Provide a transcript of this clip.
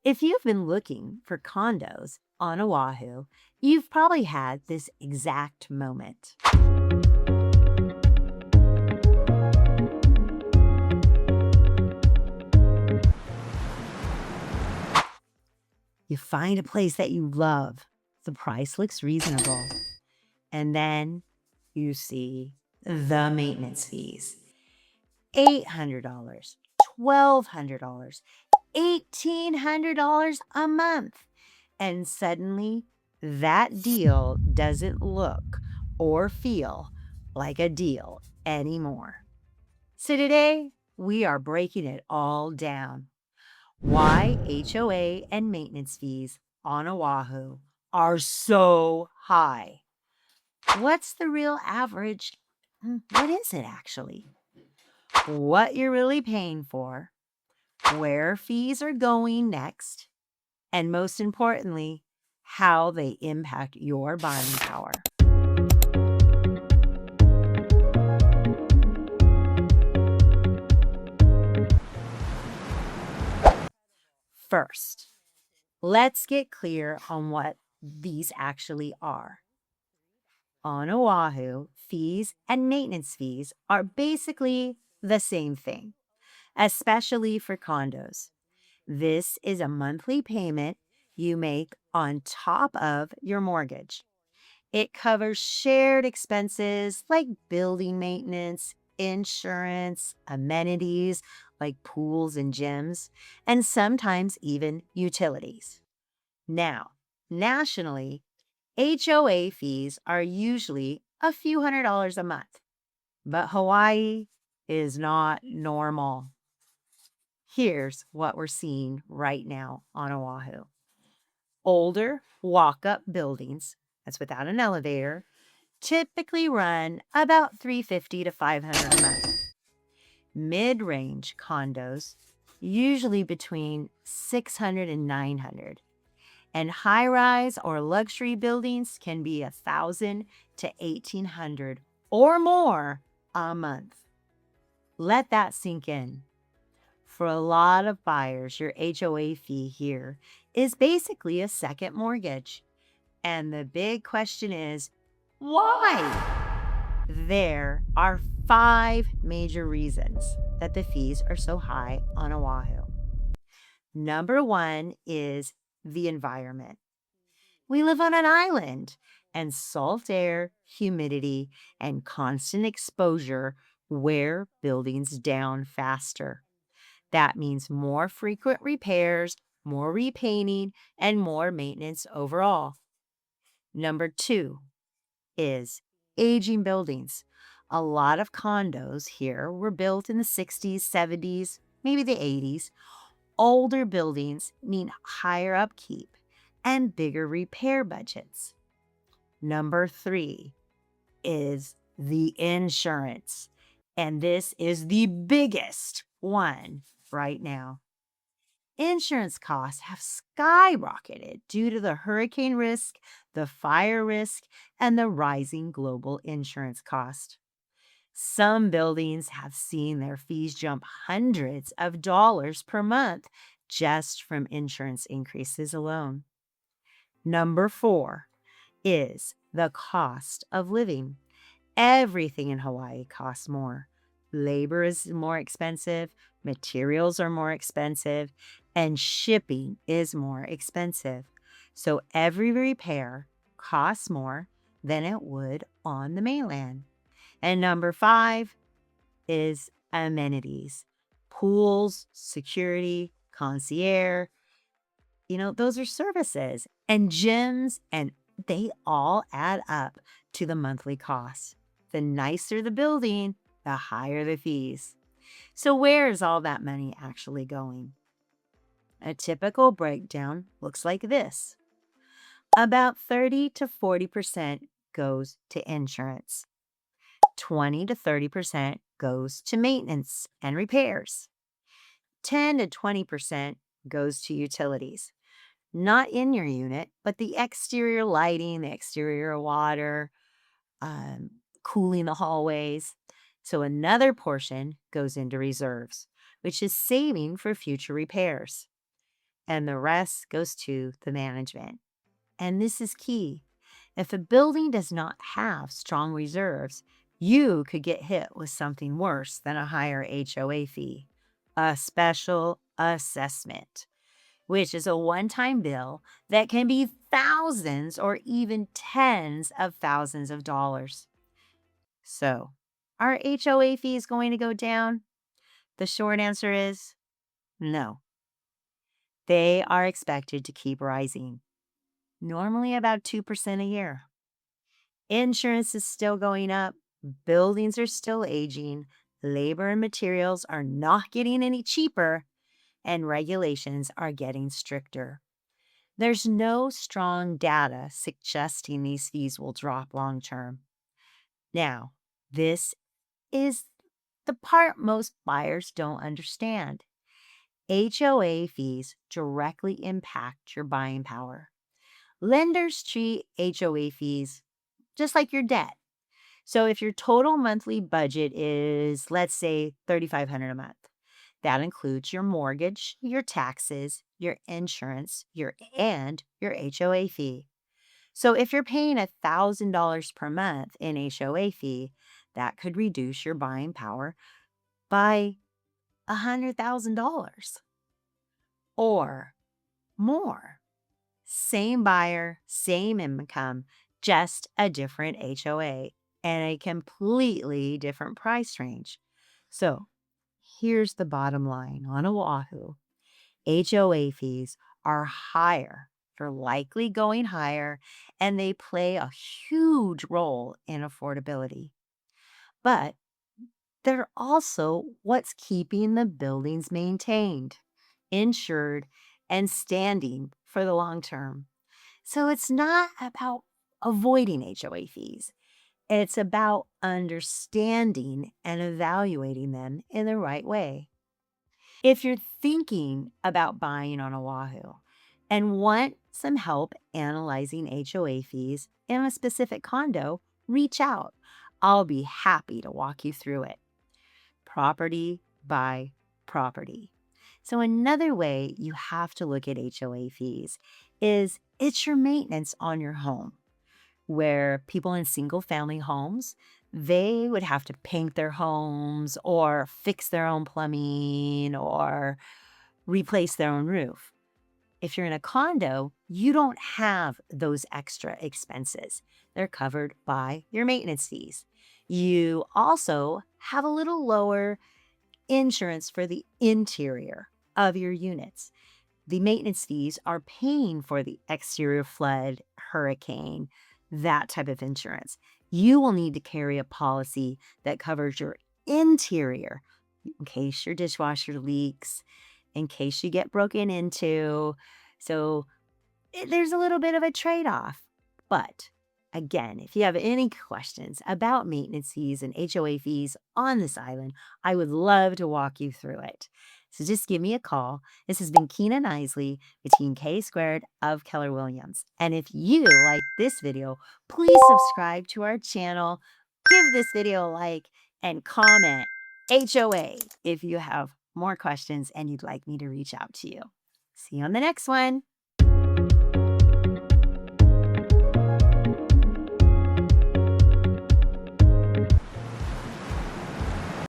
If you've been looking for condos on Oahu, you've probably had this exact moment. You find a place that you love, the price looks reasonable, and then you see the maintenance fees $800, $1,200, $1,800 a month. And suddenly, that deal doesn't look or feel like a deal anymore. So today, we are breaking it all down. Why HOA and maintenance fees on Oahu are so high. What's the real average? What is it actually? What you're really paying for, where fees are going next, and most importantly, how they impact your buying power. First, let's get clear on what these actually are. On Oahu, fees and maintenance fees are basically the same thing, especially for condos. This is a monthly payment you make on top of your mortgage. It covers shared expenses like building maintenance, insurance, amenities like pools and gyms, and sometimes even utilities. Now, nationally, HOA fees are usually a few $100s a month, but Hawaii is not normal. Here's what we're seeing right now on Oahu. Older walk-up buildings, that's without an elevator, typically run about $350 to $500 a month. Mid-range condos, usually between $600 and $900. And high-rise or luxury buildings can be $1,000 to $1,800 or more a month. Let that sink in. For a lot of buyers, your HOA fee here is basically a second mortgage. And the big question is, why? There are 5 major reasons that the fees are so high on Oahu. Number 1 is the environment. We live on an island, and salt air, humidity, and constant exposure wear buildings down faster. That means more frequent repairs, more repainting, and more maintenance overall. Number 2 is aging buildings. A lot of condos here were built in the 60s, 70s, maybe the 80s. Older buildings need higher upkeep and bigger repair budgets. Number 3 is the insurance. And this is the biggest one right now. Insurance costs have skyrocketed due to the hurricane risk, the fire risk, and the rising global insurance cost. Some buildings have seen their fees jump hundreds of dollars per month just from insurance increases alone. Number 4 is the cost of living. Everything in Hawaii costs more. Labor is more expensive, materials are more expensive, and shipping is more expensive. So every repair costs more than it would on the mainland. And number 5 is amenities. Pools, security, concierge, those are services and gyms, and they all add up to the monthly cost. The nicer the building, the higher the fees. So where is all that money actually going? A typical breakdown looks like this. About 30 to 40% goes to insurance. 20 to 30% goes to maintenance and repairs. 10 to 20% goes to utilities. Not in your unit, but the exterior lighting, the exterior water, cooling the hallways. So another portion goes into reserves, which is saving for future repairs. and the rest goes to the management. And this is key. If a building does not have strong reserves, you could get hit with something worse than a higher HOA fee, a special assessment, which is a one-time bill that can be thousands or even tens of thousands of dollars. So, are HOA fees going to go down? The short answer is no. They are expected to keep rising, normally about 2% a year. Insurance is still going up, buildings are still aging, labor and materials are not getting any cheaper, and regulations are getting stricter. There's no strong data suggesting these fees will drop long term. Now, this is the part most buyers don't understand. HOA fees directly impact your buying power. Lenders treat HOA fees just like your debt. So if your total monthly budget is, let's say, $3,500 a month, that includes your mortgage, your taxes, your insurance, and your HOA fee. So if you're paying $1,000 per month in HOA fee, that could reduce your buying power by $100,000 or more. Same buyer, same income, just a different HOA and a completely different price range. So here's the bottom line on Oahu. HOA fees are higher. They're likely going higher, and they play a huge role in affordability. But they're also what's keeping the buildings maintained, insured, and standing for the long term. So it's not about avoiding HOA fees. It's about understanding and evaluating them in the right way. If you're thinking about buying on Oahu and want some help analyzing HOA fees in a specific condo, reach out. I'll be happy to walk you through it. Property by property. So, another way you have to look at HOA fees is it's your maintenance on your home, where people in single family homes, they would have to paint their homes or fix their own plumbing or replace their own roof. If you're in a condo, you don't have those extra expenses. They're covered by your maintenance fees. You also have a little lower insurance for the interior of your units. The maintenance fees are paying for the exterior flood, hurricane, that type of insurance. You will need to carry a policy that covers your interior in case your dishwasher leaks, in case you get broken into. So there's a little bit of a trade off. But again, if you have any questions about maintenance fees and HOA fees on this island, I would love to walk you through it. So just give me a call. This has been Kina Knisley with Team K Squared of Keller Williams. And if you like this video, please subscribe to our channel, give this video a like, and comment HOA if you have more questions and you'd like me to reach out to you. See you on the next one.